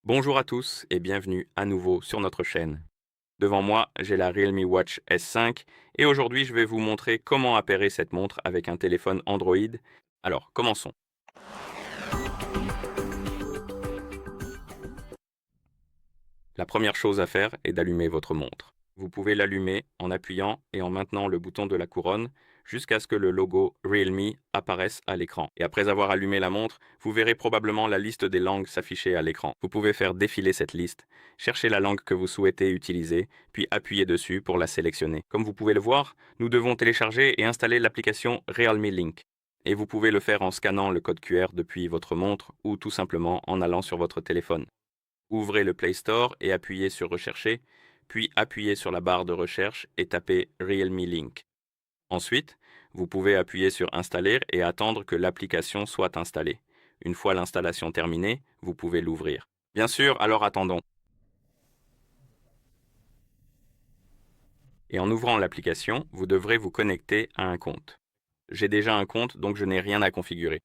Bonjour à tous et bienvenue à nouveau sur notre chaîne. Devant moi, j'ai la Realme Watch S5 et aujourd'hui je vais vous montrer comment appairer cette montre avec un téléphone Android. Alors, commençons. La première chose à faire est d'allumer votre montre. Vous pouvez l'allumer en appuyant et en maintenant le bouton de la couronne jusqu'à ce que le logo Realme apparaisse à l'écran. Et après avoir allumé la montre, vous verrez probablement la liste des langues s'afficher à l'écran. Vous pouvez faire défiler cette liste, chercher la langue que vous souhaitez utiliser, puis appuyer dessus pour la sélectionner. Comme vous pouvez le voir, nous devons télécharger et installer l'application Realme Link. Et vous pouvez le faire en scannant le code QR depuis votre montre ou tout simplement en allant sur votre téléphone. Ouvrez le Play Store et appuyez sur Rechercher, puis appuyez sur la barre de recherche et tapez Realme Link. Ensuite, vous pouvez appuyer sur Installer et attendre que l'application soit installée. Une fois l'installation terminée, vous pouvez l'ouvrir. Bien sûr, alors attendons. Et en ouvrant l'application, vous devrez vous connecter à un compte. J'ai déjà un compte, donc je n'ai rien à configurer.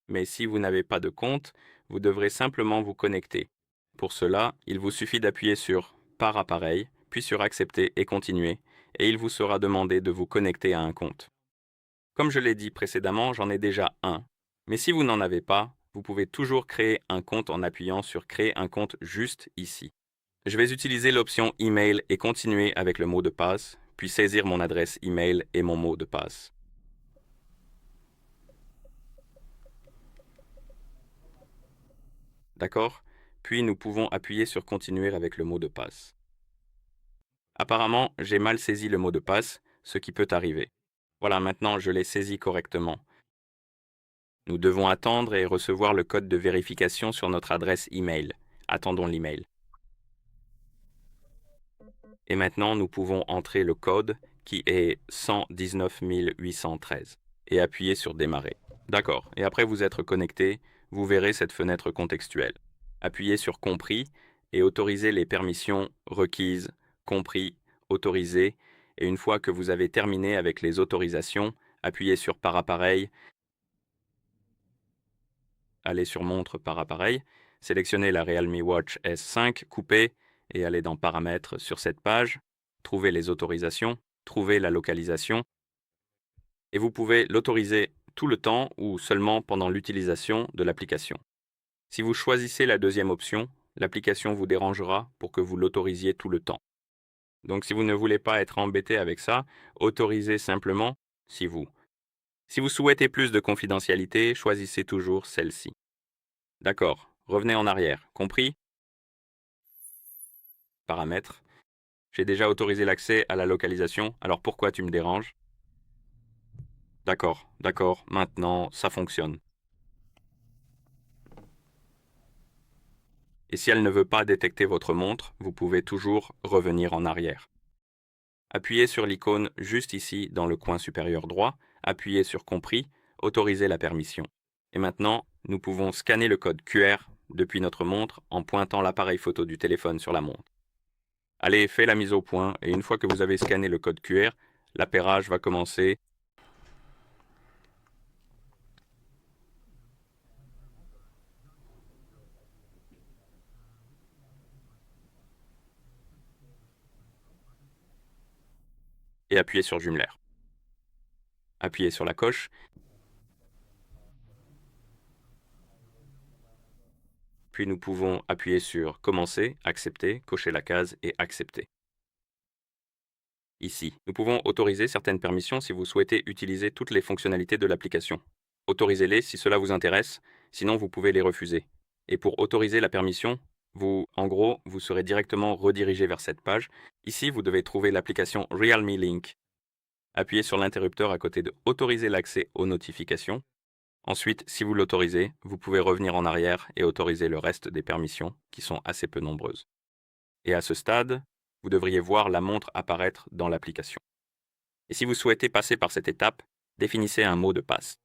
Mais si vous n'avez pas de compte, vous devrez simplement vous connecter. Pour cela, il vous suffit d'appuyer sur Par appareil, puis sur Accepter et Continuer, et il vous sera demandé de vous connecter à un compte. Comme je l'ai dit précédemment, j'en ai déjà un. Mais si vous n'en avez pas, vous pouvez toujours créer un compte en appuyant sur Créer un compte juste ici. Je vais utiliser l'option Email et continuer avec le mot de passe, puis saisir mon adresse email et mon mot de passe. D'accord? Puis nous pouvons appuyer sur Continuer avec le mot de passe. Apparemment, j'ai mal saisi le mot de passe, ce qui peut arriver. Voilà, maintenant je l'ai saisi correctement. Nous devons attendre et recevoir le code de vérification sur notre adresse email. Attendons l'email. Et maintenant, nous pouvons entrer le code qui est 119 813 et appuyer sur Démarrer. D'accord. Et après vous être connecté, vous verrez cette fenêtre contextuelle. Appuyez sur Compris et autorisez les permissions requises, compris, autorisées. Et une fois que vous avez terminé avec les autorisations, appuyez sur Par appareil, allez sur Montre par appareil, sélectionnez la Realme Watch S5, coupez et allez dans Paramètres sur cette page, trouvez les autorisations, trouvez la localisation et vous pouvez l'autoriser tout le temps ou seulement pendant l'utilisation de l'application. Si vous choisissez la deuxième option, l'application vous dérangera pour que vous l'autorisiez tout le temps. Donc si vous ne voulez pas être embêté avec ça, autorisez simplement si vous. Si vous souhaitez plus de confidentialité, choisissez toujours celle-ci. D'accord, revenez en arrière, compris? Paramètres. J'ai déjà autorisé l'accès à la localisation, alors pourquoi tu me déranges? D'accord, maintenant ça fonctionne. Et si elle ne veut pas détecter votre montre, vous pouvez toujours revenir en arrière. Appuyez sur l'icône juste ici dans le coin supérieur droit, appuyez sur Compris, autorisez la permission. Et maintenant, nous pouvons scanner le code QR depuis notre montre en pointant l'appareil photo du téléphone sur la montre. Allez, faites la mise au point et une fois que vous avez scanné le code QR, l'appairage va commencer. Et appuyez sur Jumelaire. Appuyez sur la coche. Puis nous pouvons appuyer sur Commencer, Accepter, cocher la case et Accepter. Ici, nous pouvons autoriser certaines permissions si vous souhaitez utiliser toutes les fonctionnalités de l'application. Autorisez-les si cela vous intéresse, sinon vous pouvez les refuser. Et pour autoriser la permission, en gros, vous serez directement redirigé vers cette page. Ici, vous devez trouver l'application Realme Link. Appuyez sur l'interrupteur à côté de Autoriser l'accès aux notifications. Ensuite, si vous l'autorisez, vous pouvez revenir en arrière et autoriser le reste des permissions, qui sont assez peu nombreuses. Et à ce stade, vous devriez voir la montre apparaître dans l'application. Et si vous souhaitez passer par cette étape, définissez un mot de passe.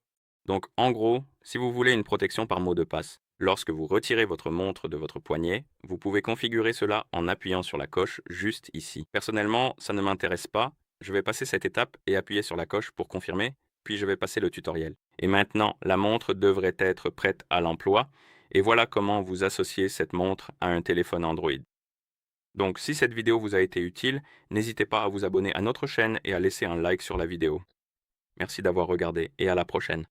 Donc en gros, si vous voulez une protection par mot de passe, lorsque vous retirez votre montre de votre poignet, vous pouvez configurer cela en appuyant sur la coche juste ici. Personnellement, ça ne m'intéresse pas. Je vais passer cette étape et appuyer sur la coche pour confirmer, puis je vais passer le tutoriel. Et maintenant, la montre devrait être prête à l'emploi. Et voilà comment vous associez cette montre à un téléphone Android. Donc si cette vidéo vous a été utile, n'hésitez pas à vous abonner à notre chaîne et à laisser un like sur la vidéo. Merci d'avoir regardé et à la prochaine.